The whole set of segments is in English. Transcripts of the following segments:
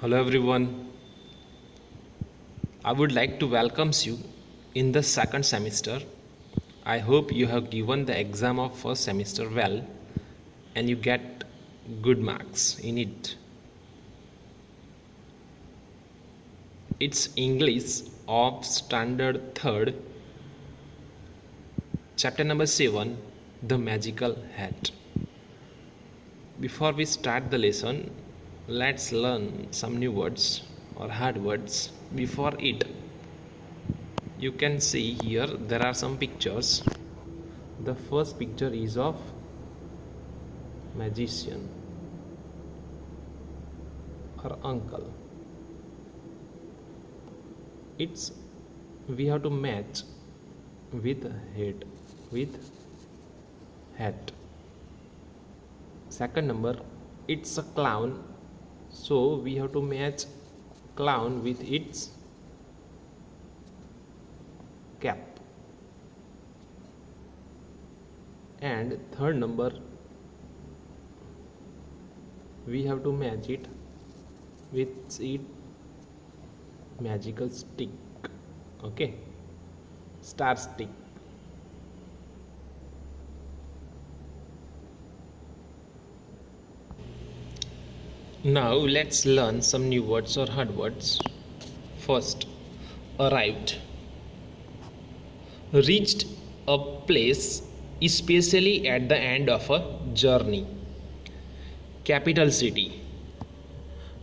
Hello everyone. I would like to welcome you in the second semester. I hope you have given the exam of first semester well and you get good marks in it. It's English of standard 3rd, chapter number 7, The Magical Hat. Before we start the lesson, let's learn some new words or hard words. Before it, you can see here there are some pictures. The first picture is of magician or uncle. It's we have to match with head with hat. Second number, it's a clown, so we have to match clown with its cap. And third number, we have to match it with its magical stick. Okay, star stick. Now let's learn some new words or hard words. First, arrived. Reached a place, especially at the end of a journey. Capital city.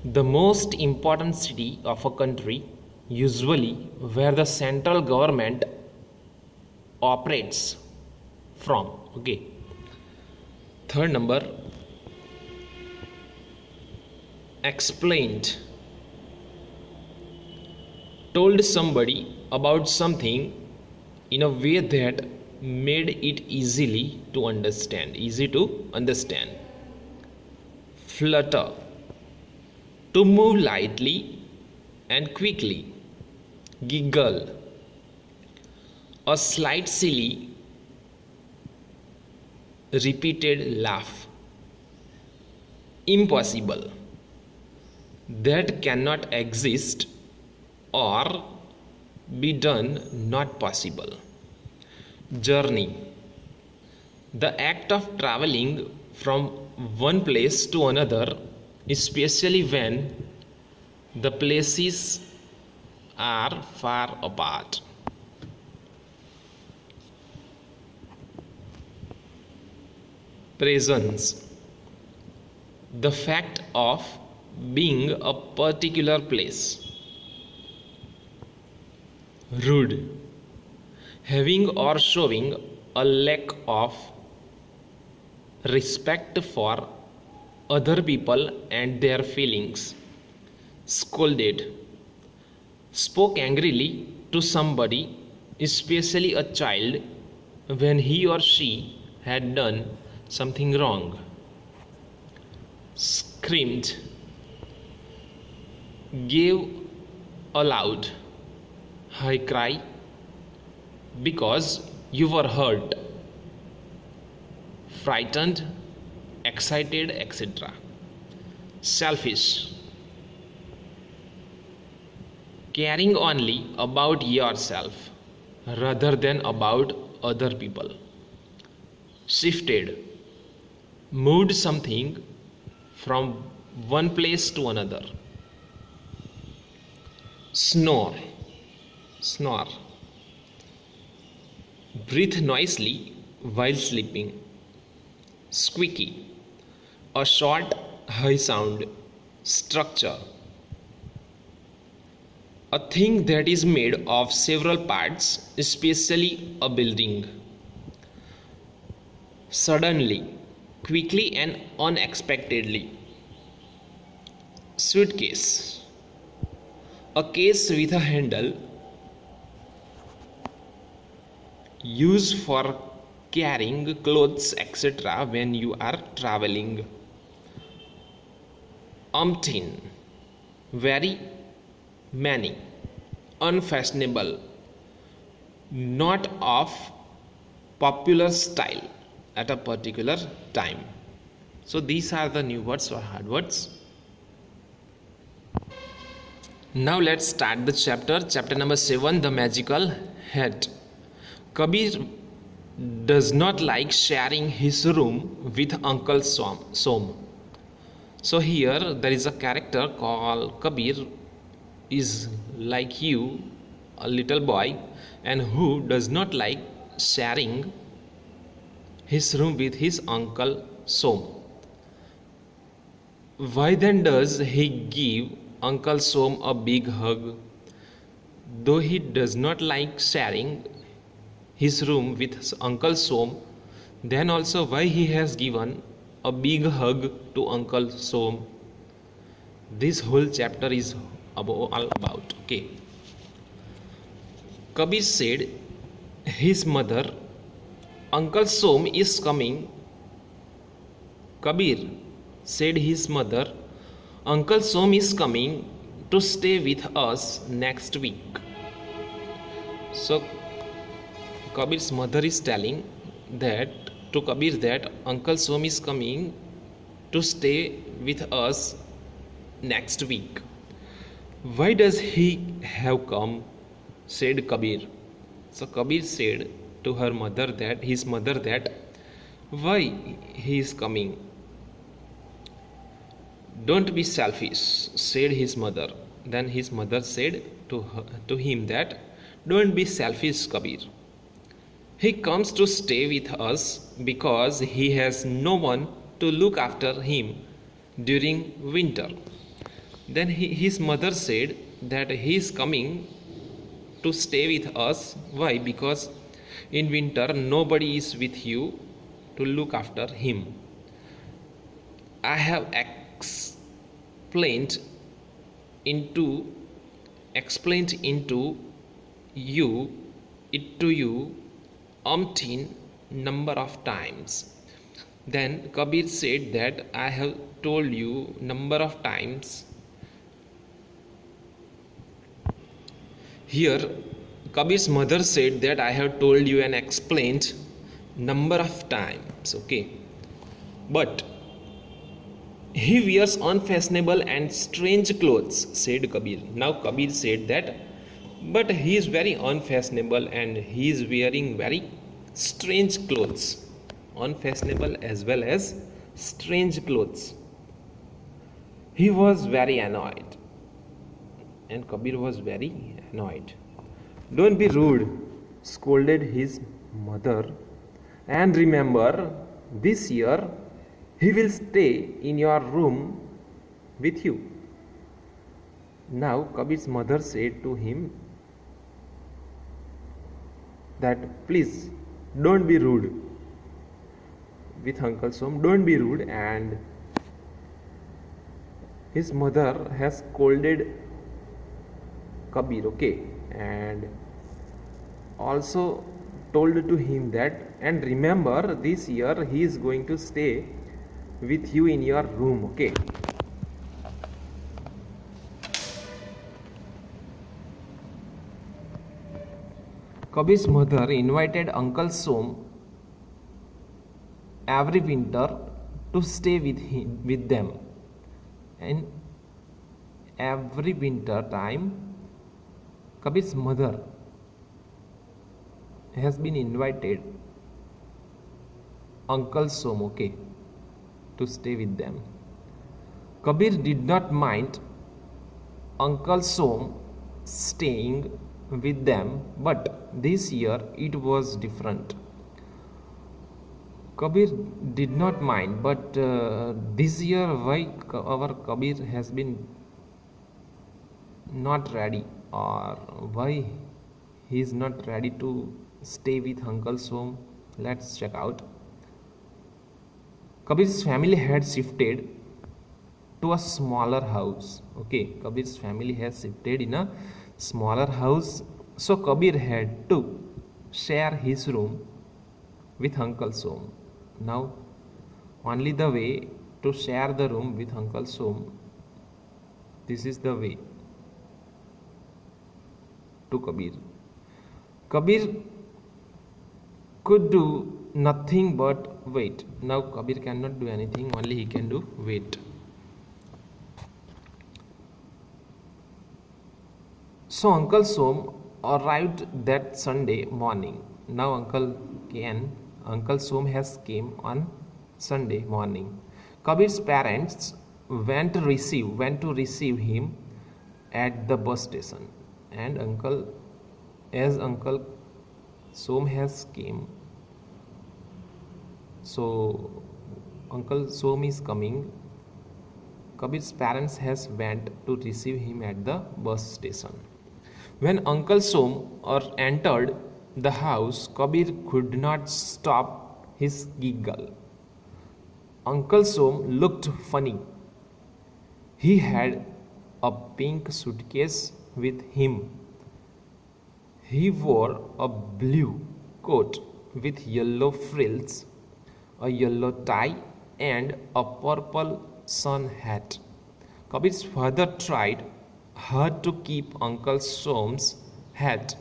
The most important city of a country, usually where the central government operates from. Okay. Third number, explained. Told somebody about something in a way that made it easy to understand. Flutter. To move lightly and quickly. Giggle. A slight silly repeated laugh. Impossible. That cannot exist or be done, not possible. Journey. The act of traveling from one place to another, especially when the places are far apart. Presence. The fact of being a particular place. Rude. Having or showing a lack of respect for other people and their feelings. Scolded. Spoke angrily to somebody, especially a child, when he or she had done something wrong. Screamed. Gave a loud high cry because you were hurt, frightened, excited, etc. Selfish. Caring only about yourself rather than about other people. Shifted. Moved something from one place to another. Snore. Breathe noisily while sleeping. Squeaky. A short, high sound. Structure. A thing that is made of several parts, especially a building. Suddenly, quickly and unexpectedly. Suitcase. A case with a handle used for carrying clothes, etc. when you are traveling. Umpteen. Very many. Unfashionable. Not of popular style at a particular time. So these are the new words or hard words. Now let's start the chapter number 7, the magical hat. Kabir does not like sharing his room with Uncle Som. So here there is a character called Kabir, is like you, a little boy, and who does not like sharing his room with his uncle Som. Why then does he give Uncle Som a big hug? Though he does not like sharing his room with his Uncle Som, then also why he has given a big hug to Uncle Som? This whole chapter is all about. Okay. Kabir said his mother, Uncle Som is coming. Kabir said his mother, Uncle Som is coming to stay with us next week. So Kabir's mother is telling that to Kabir that Uncle Som is coming to stay with us next week. Why does he have come? Said Kabir. So Kabir said to her mother that his mother that why he is coming. Don't be selfish, said his mother. Then his mother said to him that don't be selfish, Kabir. He comes to stay with us because he has no one to look after him during winter. Then his mother said that he is coming to stay with us. Why? Because in winter nobody is with you to look after him. I have explained into you it to you umpteen number of times. Then Kabir said that I have told you number of times. Here Kabir's mother said that I have told you and explained number of times. Okay, but he wears unfashionable and strange clothes, said Kabir. Now Kabir said that but he is very unfashionable and he is wearing very strange clothes, unfashionable as well as strange clothes. He was very annoyed, and Kabir was very annoyed. Don't be rude, scolded his mother, and remember this year he will stay in your room with you. Now Kabir's mother said to him that please don't be rude with Uncle Som, don't be rude, and his mother has scolded Kabir, okay, and also told to him that and remember this year he is going to stay with you in your room, okay. Kabir's mother invited Uncle Som every winter to stay with them, and every winter time Kabir's mother has been invited Uncle Som, okay, to stay with them. Kabir did not mind Uncle Som staying with them, but this year it was different. Kabir did not mind, but this year why our Kabir has been not ready, or why he is not ready to stay with Uncle Som? Let's check out. Kabir's family had shifted to a smaller house. Okay, Kabir's family has shifted in a smaller house, so Kabir had to share his room with Uncle Som. Now, only the way to share the room with Uncle Som, this is the way to Kabir. Kabir could do nothing but wait. Now Kabir cannot do anything, only he can do wait. So Uncle Som arrived that Sunday morning. Now Uncle Som has came on Sunday morning. Kabir's parents went to receive him at the bus station, and Uncle Som has came. So Uncle Som is coming. Kabir's parents has went to receive him at the bus station. When Uncle Som entered the house, Kabir could not stop his giggle. Uncle Som looked funny. He had a pink suitcase with him. He wore a blue coat with yellow frills, a yellow tie, and a purple sun hat. Kabir's father tried hard to keep Uncle Som's hat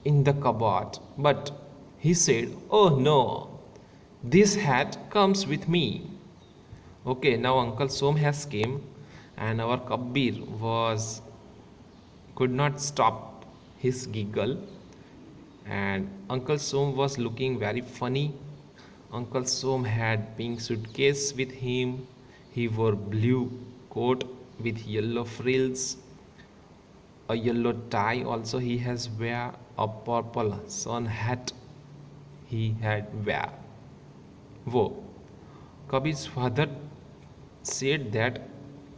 in the cupboard, but he said, "Oh no, this hat comes with me." Okay, now Uncle Som has came, and our Kabir was could not stop his giggle, and Uncle Som was looking very funny. Uncle Som had pink suitcase with him. He wore blue coat with yellow frills, a yellow tie. Also, he has wear a purple sun hat. He had wear. Whoa! Kabir's father said that,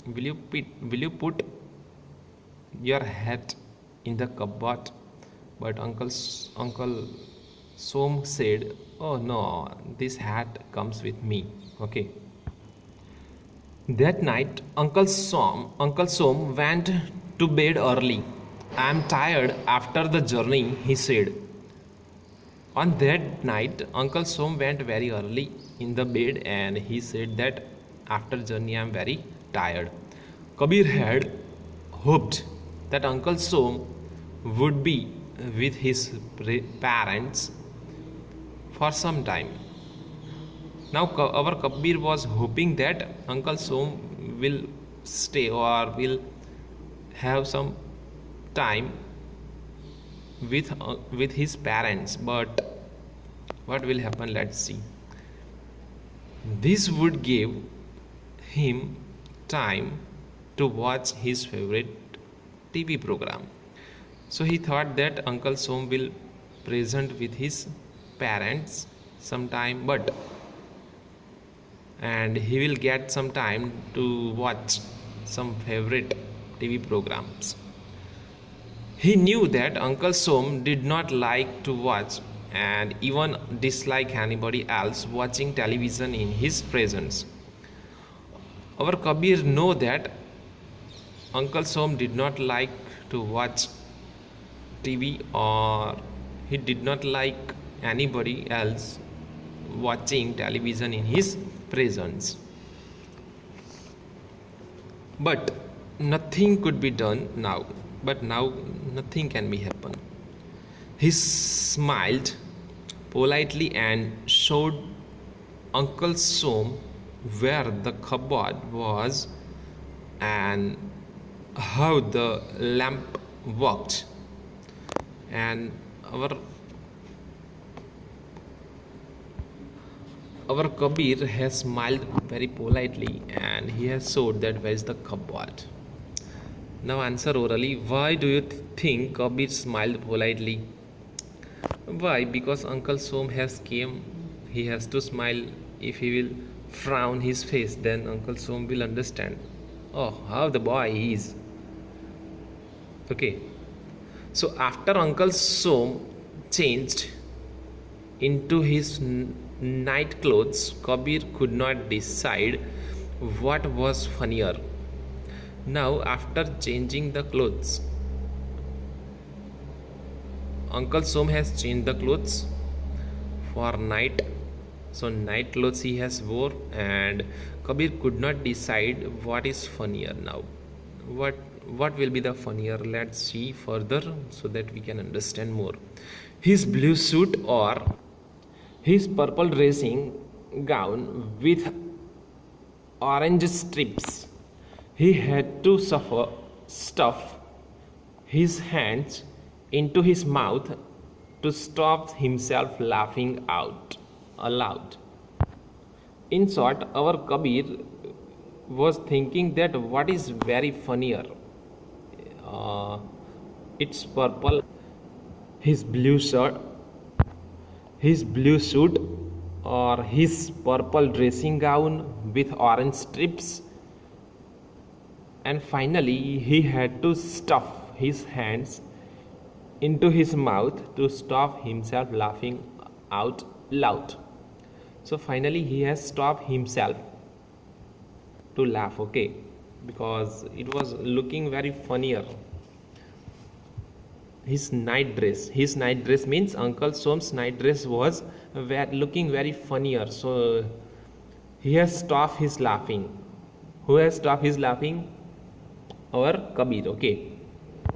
will you put your hat in the cupboard?" But Uncle Som said, "Oh no, this hat comes with me." Okay. That night, Uncle Som went to bed early. "I am tired after the journey," he said. On that night, Uncle Som went very early in the bed, and he said that after journey I am very tired. Kabir had hoped that Uncle Som would be with his parents for some time. Now our Kabir was hoping that Uncle Som will stay or will have some time with his parents, but what will happen, let's see. This would give him time to watch his favorite TV program. So he thought that Uncle Som will present with his parents sometime, and he will get some time to watch some favorite TV programs. He knew that Uncle Som did not like to watch and even dislike anybody else watching television in his presence. Our Kabir know that Uncle Som did not like to watch TV, or he did not like anybody else watching television in his presence. But nothing could be done now. But now nothing can be happen. He smiled politely and showed Uncle Som where the cupboard was and how the lamp worked. And our Kabir has smiled very politely and he has showed that where is the cupboard. Now answer orally. Why do you think Kabir smiled politely? Why? Because Uncle Som has came. He has to smile. If he will frown his face, then Uncle Som will understand. Oh, how the boy is. Okay. So after Uncle Som changed into his night clothes, Kabir could not decide what was funnier. Now after changing the clothes, Uncle Som has changed the clothes for night. So night clothes he has wore, and Kabir could not decide what is funnier now. What will be the funnier? Let's see further so that we can understand more. His blue suit or his purple dressing gown with orange strips. He had to stuff his hands into his mouth to stop himself laughing out aloud. In short, our Kabir was thinking that what is very funnier, uh, it's purple, his blue shirt, his blue suit, or his purple dressing gown with orange strips. And finally, he had to stuff his hands into his mouth to stop himself laughing out loud. So finally, he has stopped himself to laugh, okay, because it was looking very funnier. His night dress means Uncle Som's night dress was looking very funnier. So he has stopped his laughing. Who has stopped his laughing? Our Kabir, okay.